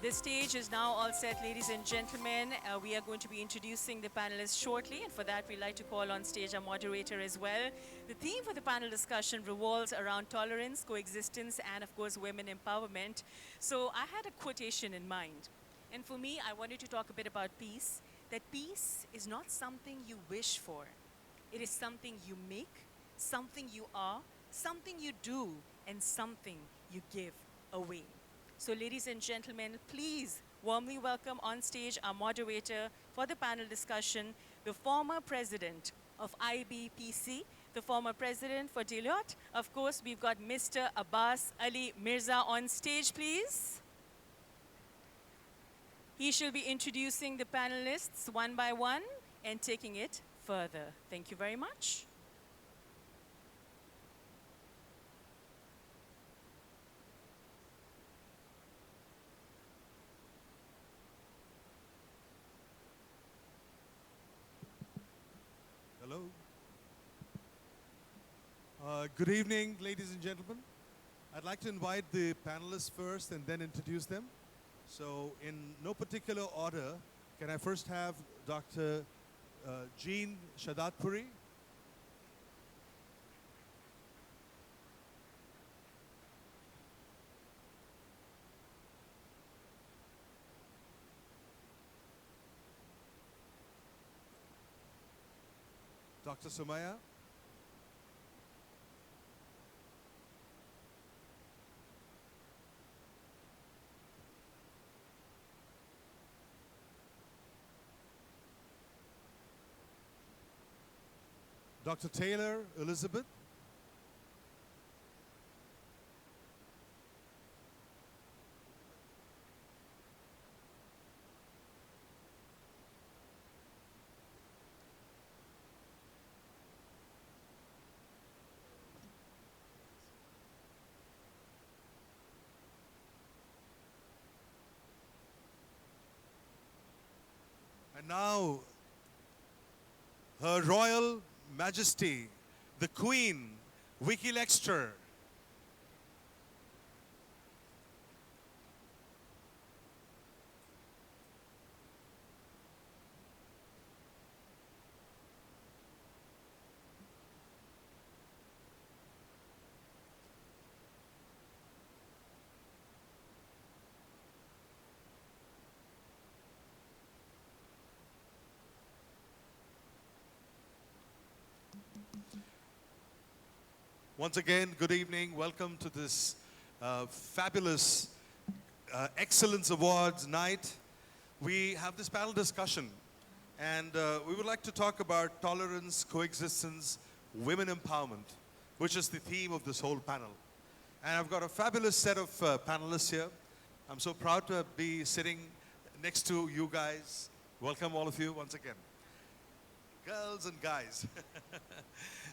The stage is now all set, ladies and gentlemen. We are going to be introducing the panelists shortly, and for that, we'd like to call on stage our moderator as well. The theme for the panel discussion revolves around tolerance, coexistence, and of course, women empowerment. So I had a quotation in mind. And for me, I wanted to talk a bit about peace, that peace is not something you wish for. It is something you make, something you are, something you do, and something you give away. So ladies and gentlemen, please warmly welcome on stage our moderator for the panel discussion, the former president of IBPC, the former president for Deloitte. Of course, we've got Mr. Abbas Ali Mirza on stage, please. He shall be introducing the panelists one by one and taking it further. Thank you very much. Hello. Good evening, ladies and gentlemen. I'd like to invite the panelists first and then introduce them. So in no particular order, can I first have Dr. Jean Shadatpuri? Dr. Sumaya? Dr. Taylor Elizabeth? And now, Her Royal Majesty, the Queen, Vicky Lexter. Once again, good evening. Welcome to this fabulous Excellence Awards night. We have this panel discussion, and we would like to talk about tolerance, coexistence, women empowerment, which is the theme of this whole panel. And I've got a fabulous set of panelists here. I'm so proud to be sitting next to you guys. Welcome all of you once again. Girls and guys.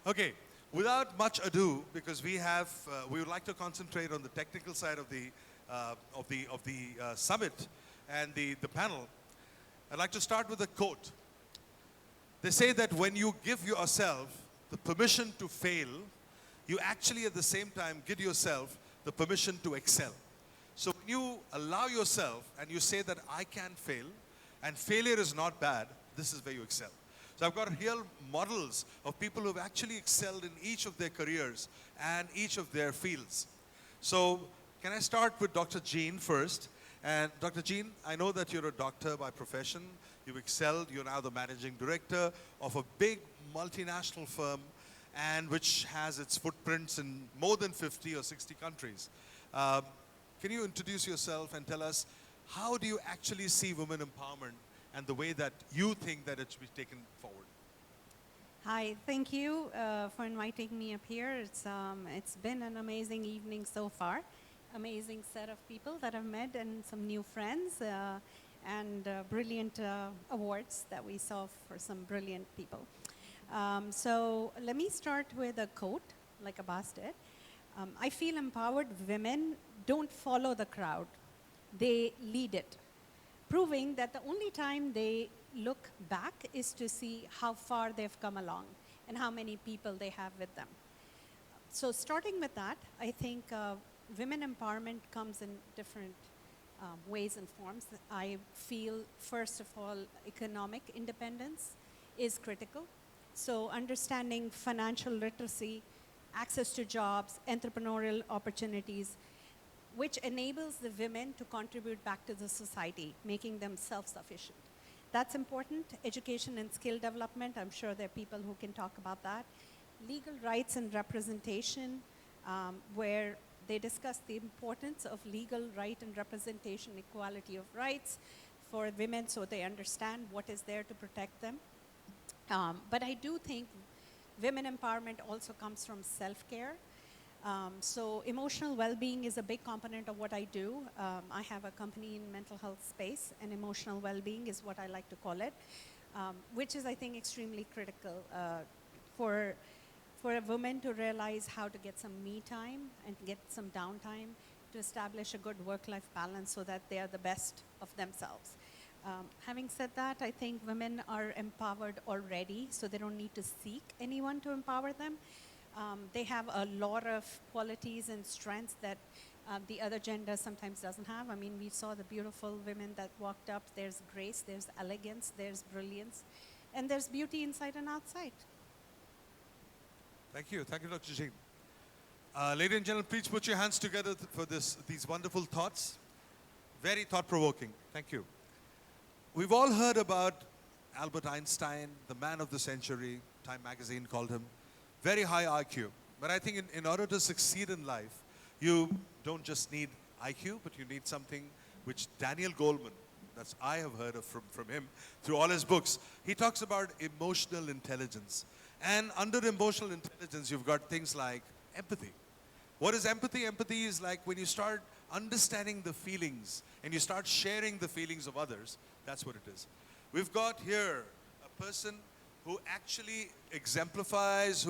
Okay. Without much ado, because we would like to concentrate on the technical side of the summit and the panel. I'd like to start with a quote. They say that when you give yourself the permission to fail, you actually at the same time give yourself the permission to excel. So when you allow yourself and you say that I can fail, and failure is not bad, this is where you excel. So I've got real models of people who've actually excelled in each of their careers and each of their fields. So can I start with Dr. Jean first? And Dr. Jean, I know that you're a doctor by profession. You've excelled. You're now the managing director of a big multinational firm, and which has its footprints in more than 50 or 60 countries. Can you introduce yourself and tell us how do you actually see women empowerment and the way that you think that it should be taken forward? Hi, thank you for inviting me up here. It's been an amazing evening so far. Amazing set of people that I've met and some new friends and brilliant awards that we saw for some brilliant people. So let me start with a quote, like Abbas did. I feel empowered women don't follow the crowd. They lead it, proving that the only time they look back is to see how far they've come along and how many people they have with them. So starting with that, I think women empowerment comes in different ways and forms. I feel, first of all, economic independence is critical. So understanding financial literacy, access to jobs, entrepreneurial opportunities, which enables the women to contribute back to the society, making them self-sufficient. That's important. Education and skill development, I'm sure there are people who can talk about that. Legal rights and representation, where they discuss the importance of legal right and representation, equality of rights for women so they understand what is there to protect them. But I do think women empowerment also comes from self-care. So emotional well-being is a big component of what I do. I have a company in mental health space, and emotional well-being is what I like to call it, which is, I think, extremely critical for a woman to realize how to get some me time and get some downtime to establish a good work-life balance so that they are the best of themselves. Having said that, I think women are empowered already, so they don't need to seek anyone to empower them. They have a lot of qualities and strengths that the other gender sometimes doesn't have. I mean, we saw the beautiful women that walked up. There's grace, there's elegance, there's brilliance, and there's beauty inside and outside. Thank you, Dr. Jain. Ladies and gentlemen, please put your hands together for these wonderful thoughts. Very thought-provoking. Thank you. We've all heard about Albert Einstein, the man of the century, Time magazine called him. Very high IQ. But I think in order to succeed in life, you don't just need IQ, but you need something which Daniel Goleman, that's I have heard of from him through all his books. He talks about emotional intelligence. And under emotional intelligence, you've got things like empathy. What is empathy? Empathy is like when you start understanding the feelings and you start sharing the feelings of others. That's what it is. We've got here a person who actually exemplifies,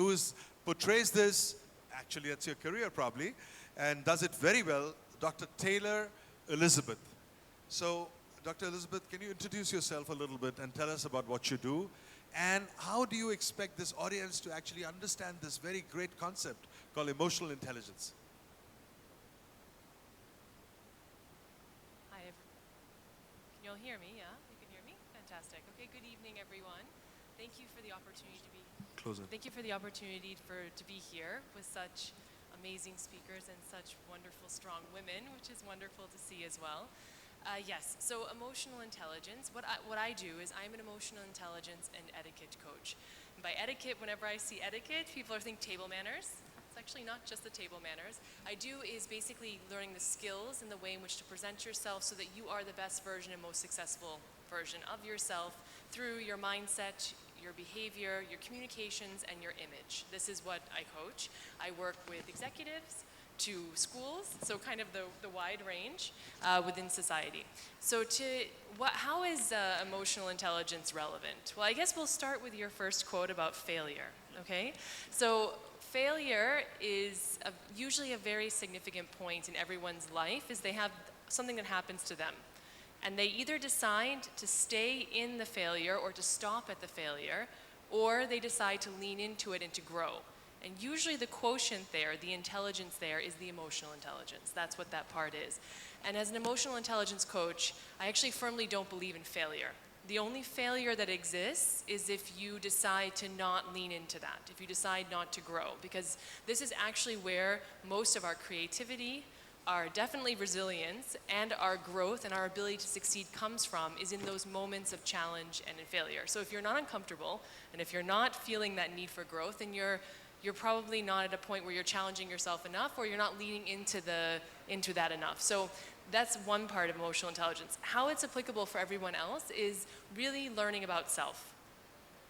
portrays this, actually that's your career probably, and does it very well, Dr. Taylor Elizabeth. So, Dr. Elizabeth, can you introduce yourself a little bit and tell us about what you do? And how do you expect this audience to actually understand this very great concept called emotional intelligence? Hi, can you all hear me? Yeah, you can hear me? Fantastic. Okay, good evening, everyone. Thank you for the opportunity to be Closer. Thank you for the opportunity to be here with such amazing speakers and such wonderful, strong women, which is wonderful to see as well. Yes, so emotional intelligence, what I do is I'm an emotional intelligence and etiquette coach. And by etiquette, whenever I see etiquette, people are thinking table manners. It's actually not just the table manners. I do is basically learning the skills and the way in which to present yourself so that you are the best version and most successful version of yourself through your mindset, your behavior, your communications, and your image. This is what I coach. I work with executives, to schools, so kind of the wide range within society. So how is emotional intelligence relevant? Well, I guess we'll start with your first quote about failure, okay? So failure is usually a very significant point in everyone's life, is they have something that happens to them. And they either decide to stay in the failure or to stop at the failure, or they decide to lean into it and to grow. And usually the quotient there, the intelligence there, is the emotional intelligence. That's what that part is. And as an emotional intelligence coach, I actually firmly don't believe in failure. The only failure that exists is if you decide to not lean into that, if you decide not to grow, because this is actually where most of our creativity, our definitely resilience, and our growth and our ability to succeed comes from, is in those moments of challenge and in failure. So if you're not uncomfortable, and if you're not feeling that need for growth, then you're probably not at a point where you're challenging yourself enough, or you're not leaning into that enough. So that's one part of emotional intelligence. How it's applicable for everyone else is really learning about self.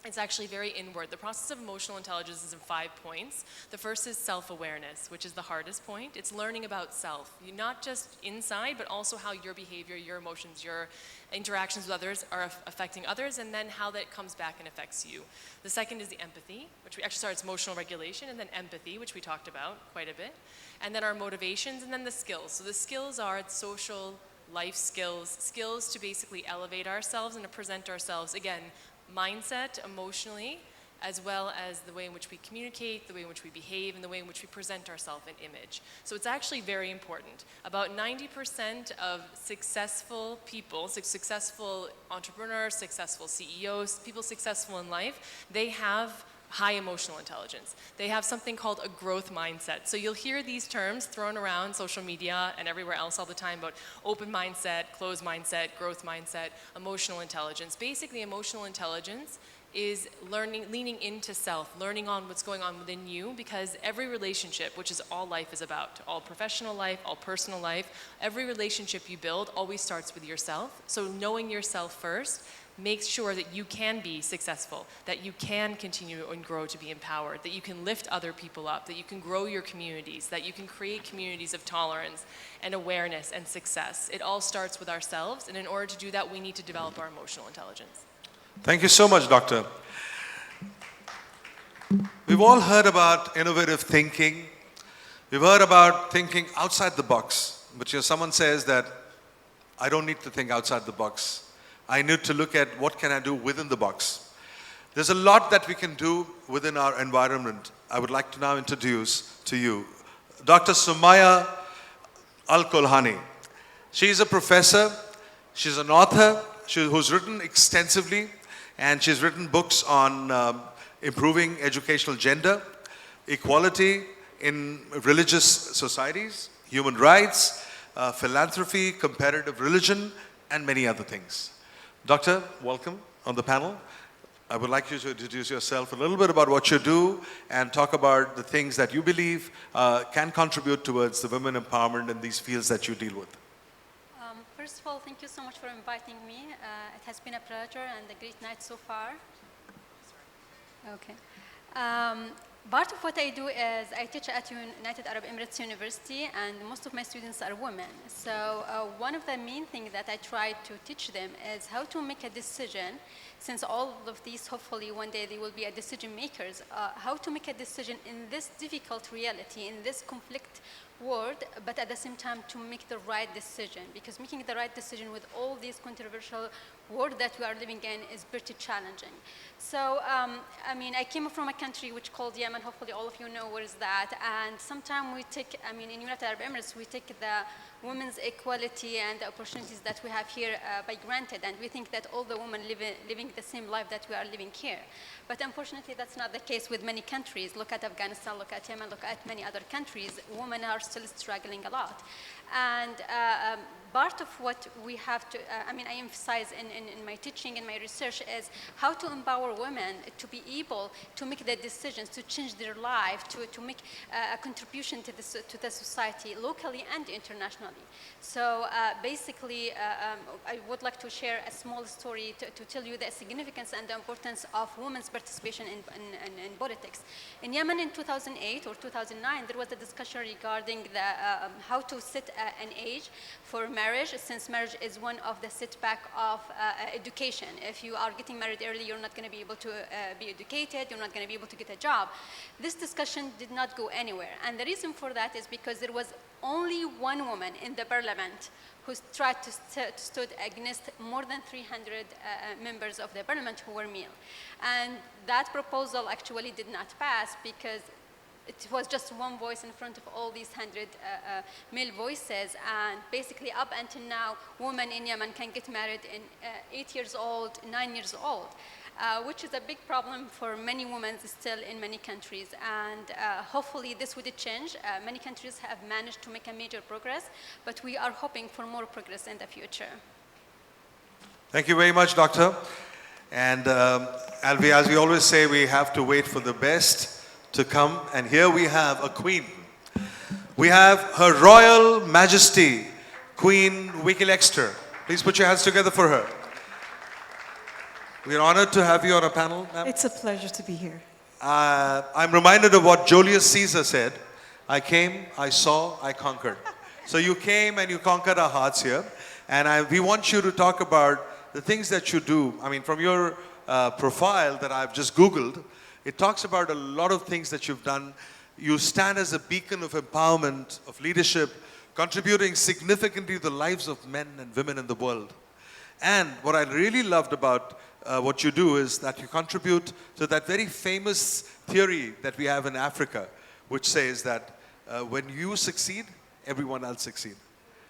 It's actually very inward. The process of emotional intelligence is in 5 points. The first is self-awareness, which is the hardest point. It's learning about self. Not just inside, but also how your behavior, your emotions, your interactions with others are affecting others, and then how that comes back and affects you. The second is the empathy, which we actually starts emotional regulation, and then empathy, which we talked about quite a bit. And then our motivations, and then the skills. So the skills are social, life skills, skills to basically elevate ourselves and to present ourselves, again, mindset, emotionally, as well as the way in which we communicate, the way in which we behave, and the way in which we present ourselves in image. So it's actually very important. About 90% of successful people, successful entrepreneurs, successful CEOs, people successful in life, they have high emotional intelligence. They have something called a growth mindset. So you'll hear these terms thrown around social media and everywhere else all the time about open mindset, closed mindset, growth mindset, emotional intelligence. Basically, emotional intelligence is leaning into self, learning on what's going on within you, because every relationship, which is all life is about, all professional life, all personal life, every relationship you build always starts with yourself. So knowing yourself first makes sure that you can be successful, that you can continue and grow to be empowered, that you can lift other people up, that you can grow your communities, that you can create communities of tolerance and awareness and success. It all starts with ourselves, and in order to do that, we need to develop our emotional intelligence. Thank you so much, Doctor. We've all heard about innovative thinking. We've heard about thinking outside the box. But someone says that I don't need to think outside the box. I need to look at what can I do within the box. There's a lot that we can do within our environment. I would like to now introduce to you Dr. Sumaya Al-Kolhani. She's a professor, she's an author, who's written extensively, and she's written books on improving educational gender, equality in religious societies, human rights, philanthropy, comparative religion, and many other things. Doctor, welcome on the panel. I would like you to introduce yourself a little bit about what you do and talk about the things that you believe can contribute towards the women empowerment in these fields that you deal with. First of all, thank you so much for inviting me. It has been a pleasure and a great night so far. Okay. Part of what I do is I teach at United Arab Emirates University, and most of my students are women. So one of the main things that I try to teach them is how to make a decision, since all of these, hopefully one day they will be a decision makers, how to make a decision in this difficult reality, in this conflict world, but at the same time to make the right decision, because making the right decision with all these controversial world that we are living in is pretty challenging. So, I mean, I came from a country which called Yemen. Hopefully all of you know where is that. And sometimes we take, I mean, in United Arab Emirates, we take the women's equality and the opportunities that we have here by granted. And we think that all the women living the same life that we are living here. But unfortunately, that's not the case with many countries. Look at Afghanistan, look at Yemen, look at many other countries. Women are still struggling a lot. And part of what we have to, I mean, I emphasize in my teaching and my research is how to empower women to be able to make the decisions, to change their life, to make a contribution to the society locally and internationally. So basically, I would like to share a small story to tell you the significance and the importance of women's participation in politics. In Yemen in 2008 or 2009, there was a discussion regarding how to set an age for marriage, since marriage is one of the setback of education. If you are getting married early, you're not going to be able to be educated, you're not going to be able to get a job. This discussion did not go anywhere. And the reason for that is because there was only one woman in the parliament who tried to stood against more than 300 members of the parliament who were male. And that proposal actually did not pass because it was just one voice in front of all these 100 male voices, and basically up until now, women in Yemen can get married in 8 years old, 9 years old, which is a big problem for many women still in many countries. And hopefully this would change. Many countries have managed to make a major progress, but we are hoping for more progress in the future. Thank you very much, Doctor. And as we always say, we have to wait for the best to come, and here we have a queen. We have Her Royal Majesty, Queen Vicky Lexter. Please put your hands together for her. We are honored to have you on a panel, ma'am. It's a pleasure to be here. I'm reminded of what Julius Caesar said. I came, I saw, I conquered. So you came and you conquered our hearts here. And we want you to talk about the things that you do. I mean, from your profile that I've just Googled, it talks about a lot of things that you've done. You stand as a beacon of empowerment, of leadership, contributing significantly to the lives of men and women in the world. And what I really loved about what you do is that you contribute to that very famous theory that we have in Africa, which says that when you succeed, everyone else succeed.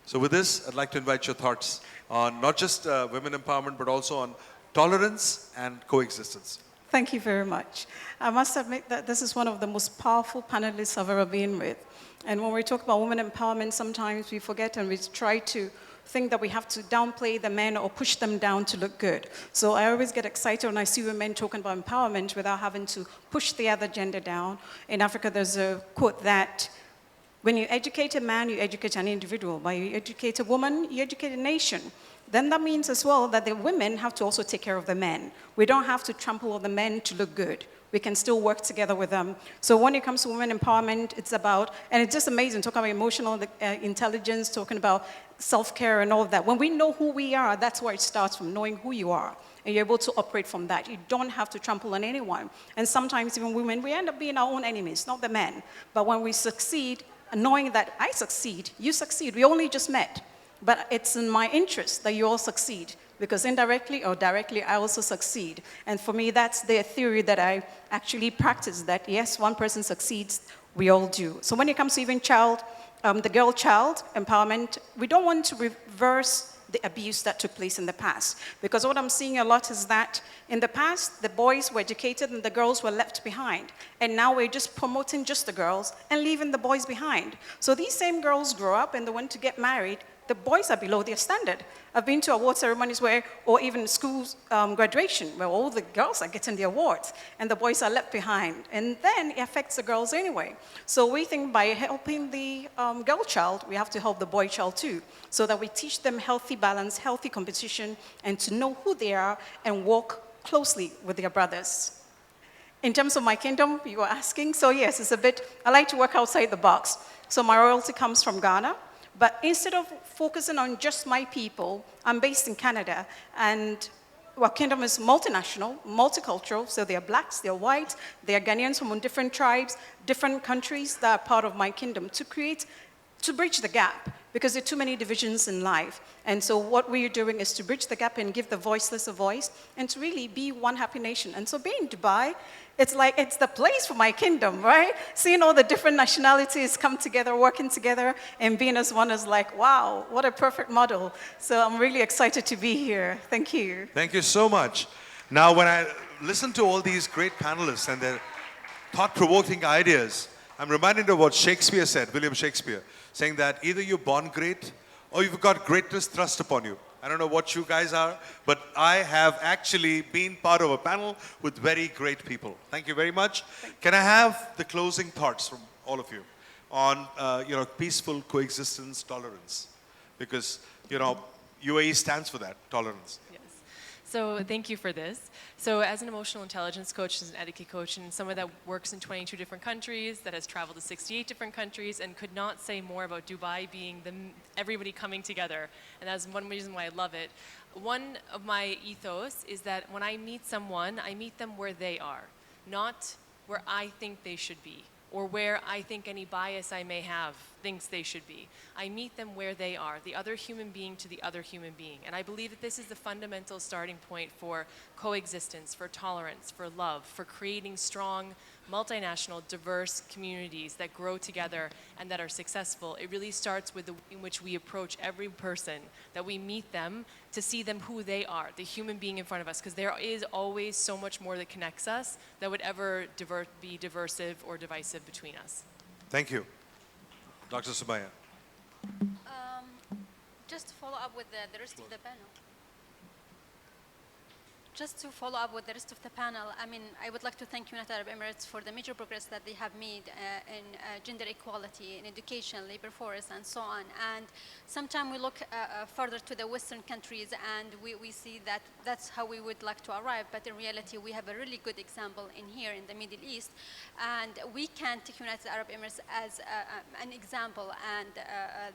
So with this, I'd like to invite your thoughts on not just women empowerment, but also on tolerance and coexistence. Thank you very much. I must admit that this is one of the most powerful panelists I've ever been with. And when we talk about women empowerment, sometimes we forget and we try to think that we have to downplay the men or push them down to look good. So I always get excited when I see women talking about empowerment without having to push the other gender down. In Africa, there's a quote that when you educate a man, you educate an individual. But you educate a woman, you educate a nation. Then that means as well that the women have to also take care of the men. We don't have to trample on the men to look good. We can still work together with them. So when it comes to women empowerment, it's about, and it's just amazing, talking about emotional intelligence, talking about self-care and all of that. When we know who we are, that's where it starts, from knowing who you are. And you're able to operate from that. You don't have to trample on anyone. And sometimes even women, we end up being our own enemies, not the men. But when we succeed, knowing that I succeed, you succeed, we only just met. But it's in my interest that you all succeed, because indirectly or directly, I also succeed. And for me, that's the theory that I actually practice, that yes, one person succeeds, we all do. So when it comes to even the girl child empowerment, we don't want to reverse the abuse that took place in the past. Because what I'm seeing a lot is that in the past, the boys were educated and the girls were left behind. And now we're just promoting just the girls and leaving the boys behind. So these same girls grow up and they want to get married. The boys are below their standard. I've been to award ceremonies where, or even school graduation, where all the girls are getting the awards and the boys are left behind. And then it affects the girls anyway. So we think by helping the girl child, we have to help the boy child too, so that we teach them healthy balance, healthy competition, and to know who they are and work closely with their brothers. In terms of my kingdom, you were asking, so yes, it's a bit, I like to work outside the box. So my royalty comes from Ghana. But instead of focusing on just my people, I'm based in Canada, and our kingdom is multinational, multicultural, so they're blacks, they're whites, they're Ghanaians from different tribes, different countries that are part of my kingdom, to bridge the gap, because there are too many divisions in life. And so what we're doing is to bridge the gap and give the voiceless a voice, and to really be one happy nation. And so being Dubai, it's like, it's the place for my kingdom, right? Seeing all the different nationalities come together, working together, and being as one is like, wow, what a perfect model. So I'm really excited to be here. Thank you. Thank you so much. Now, when I listen to all these great panelists and their thought-provoking ideas, I'm reminded of what Shakespeare said, William Shakespeare, saying that either you're born great or you've got greatness thrust upon you. I don't know what you guys are, but I have actually been part of a panel with very great people. Thank you very much. Can I have the closing thoughts from all of you on peaceful coexistence, tolerance? Because UAE stands for that, tolerance. So thank you for this. So as an emotional intelligence coach, as an etiquette coach, and someone that works in 22 different countries, that has traveled to 68 different countries, and could not say more about Dubai being everybody coming together. And that's one reason why I love it. One of my ethos is that when I meet someone, I meet them where they are, not where I think they should be, or where I think any bias I may have thinks they should be. I meet them where they are, the other human being to the other human being. And I believe that this is the fundamental starting point for coexistence, for tolerance, for love, for creating strong, multinational, diverse communities that grow together and that are successful. It really starts with the way in which we approach every person, that we meet them to see them who they are, the human being in front of us, because there is always so much more that connects us that would ever be diversive or divisive between us. Thank you. Dr. Subaya. Just to follow up with the rest of the panel. Just to follow up with the rest of the panel, I mean, I would like to thank United Arab Emirates for the major progress that they have made in gender equality, in education, labor force, and so on. And sometimes we look further to the Western countries and we see that that's how we would like to arrive. But in reality, we have a really good example in here in the Middle East. And we can take United Arab Emirates as an example and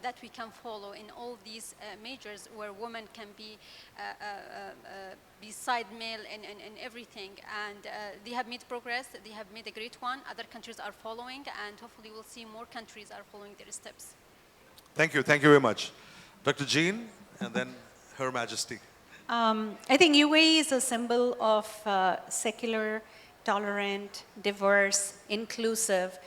that we can follow in all these majors where women can be beside male and everything, and they have made progress, they have made a great one, other countries are following, and hopefully we'll see more countries are following their steps. Thank you very much. Dr. Jean, and then Her Majesty. I think UAE is a symbol of secular, tolerant, diverse, inclusive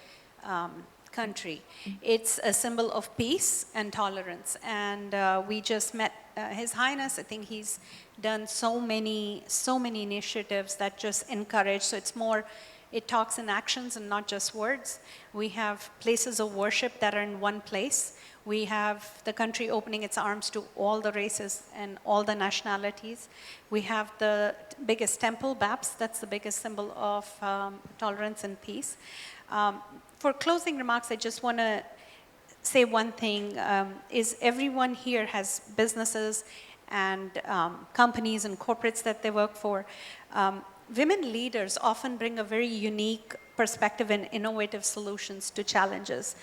country. It's a symbol of peace and tolerance. And we just met His Highness. I think he's done so many initiatives that just encourage. So it's more, it talks in actions and not just words. We have places of worship that are in one place. We have the country opening its arms to all the races and all the nationalities. We have the biggest temple, BAPS, that's the biggest symbol of tolerance and peace. For closing remarks, I just want to say one thing, is everyone here has businesses and companies and corporates that they work for. Women leaders often bring a very unique perspective and innovative solutions to challenges.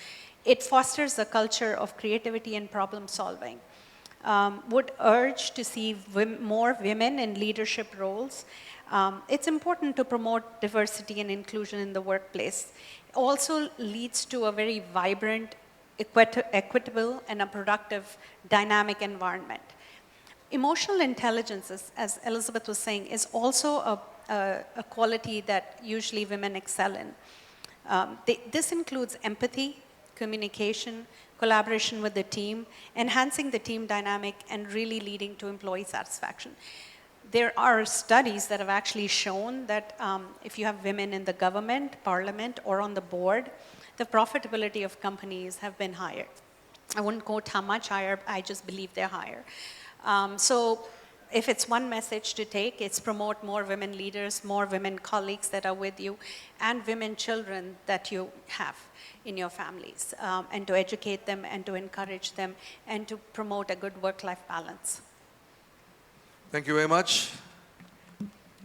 It fosters a culture of creativity and problem solving. Would urge to see more women in leadership roles. It's important to promote diversity and inclusion in the workplace. It also leads to a very vibrant, equitable, and a productive, dynamic environment. Emotional intelligence, as Elizabeth was saying, is also a quality that usually women excel in. This includes empathy, communication, collaboration with the team, enhancing the team dynamic, and really leading to employee satisfaction. There are studies that have actually shown that if you have women in the government, parliament, or on the board, the profitability of companies have been higher. I wouldn't quote how much higher, I just believe they're higher. So if it's one message to take, it's promote more women leaders, more women colleagues that are with you, and women children that you have in your families, and to educate them and to encourage them and to promote a good work-life balance. Thank you very much.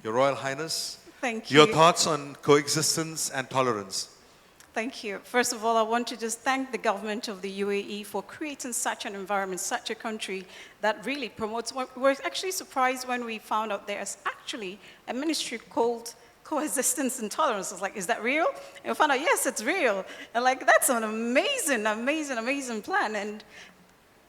Your Royal Highness. Thank you. Your thoughts on coexistence and tolerance. Thank you. First of all, I want to just thank the government of the UAE for creating such an environment, such a country that really promotes. We're actually surprised when we found out there's actually a ministry called Coexistence and Tolerance. I was like, is that real? And we found out, yes, it's real. And like, that's an amazing, amazing, amazing plan. And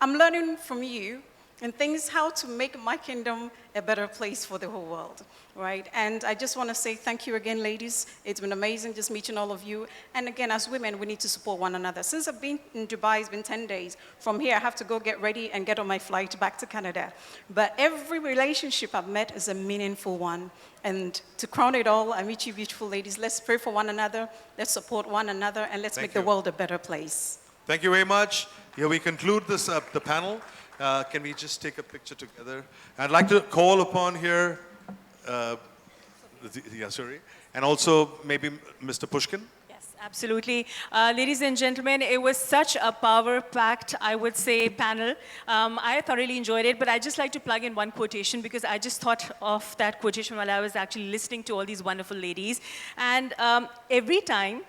I'm learning from you and things how to make my kingdom a better place for the whole world, right? And I just want to say thank you again, ladies. It's been amazing just meeting all of you. And again, as women, we need to support one another. Since I've been in Dubai, it's been 10 days. From here, I have to go get ready and get on my flight back to Canada. But every relationship I've met is a meaningful one. And to crown it all, I meet you beautiful ladies. Let's pray for one another. Let's support one another. And let's make the world a better place. Thank you very much. Here we conclude this, the panel. Can we just take a picture together? I'd like to call upon here, and also maybe Mr. Pushkin. Yes, absolutely. Ladies and gentlemen, it was such a power-packed, I would say, panel. I thoroughly enjoyed it, but I'd just like to plug in one quotation because I just thought of that quotation while I was actually listening to all these wonderful ladies. And every time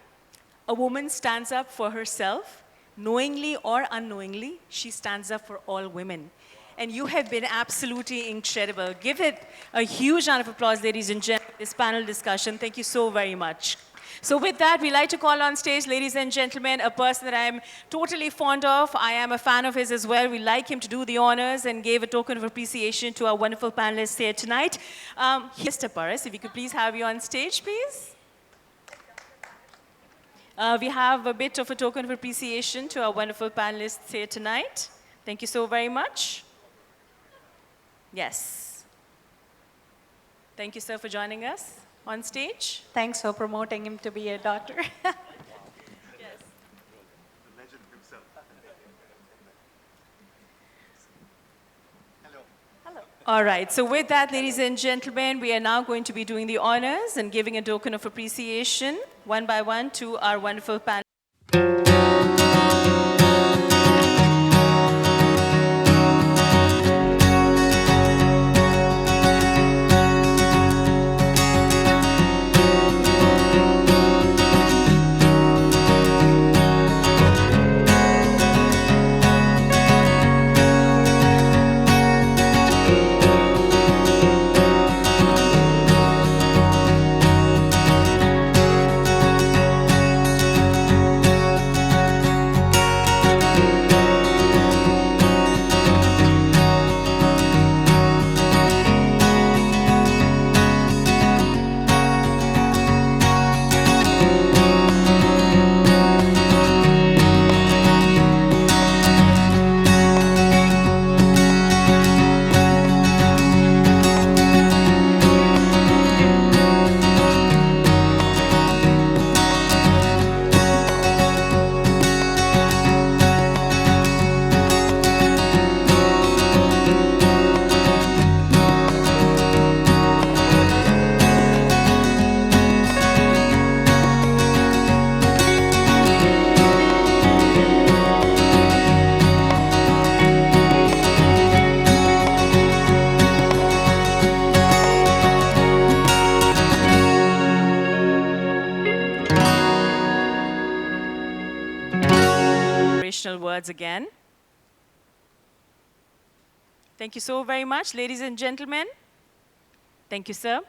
a woman stands up for herself, knowingly or unknowingly, she stands up for all women. And you have been absolutely incredible. Give it a huge round of applause, ladies and gentlemen, this panel discussion. Thank you so very much. So with that, we'd like to call on stage, ladies and gentlemen, a person that I'm totally fond of. I am a fan of his as well. We'd like him to do the honors and give a token of appreciation to our wonderful panelists here tonight. Mr. Paras, if we could please have you on stage, please. We have a bit of a token of appreciation to our wonderful panelists here tonight. Thank you so very much. Yes. Thank you, sir, for joining us on stage. Thanks for promoting him to be a doctor. Yes. The legend himself. Hello. All right, so with that, ladies and gentlemen, we are now going to be doing the honors and giving a token of appreciation, one by one, to our wonderful panel. awards again. Thank you so very much, ladies and gentlemen. Thank you, sir.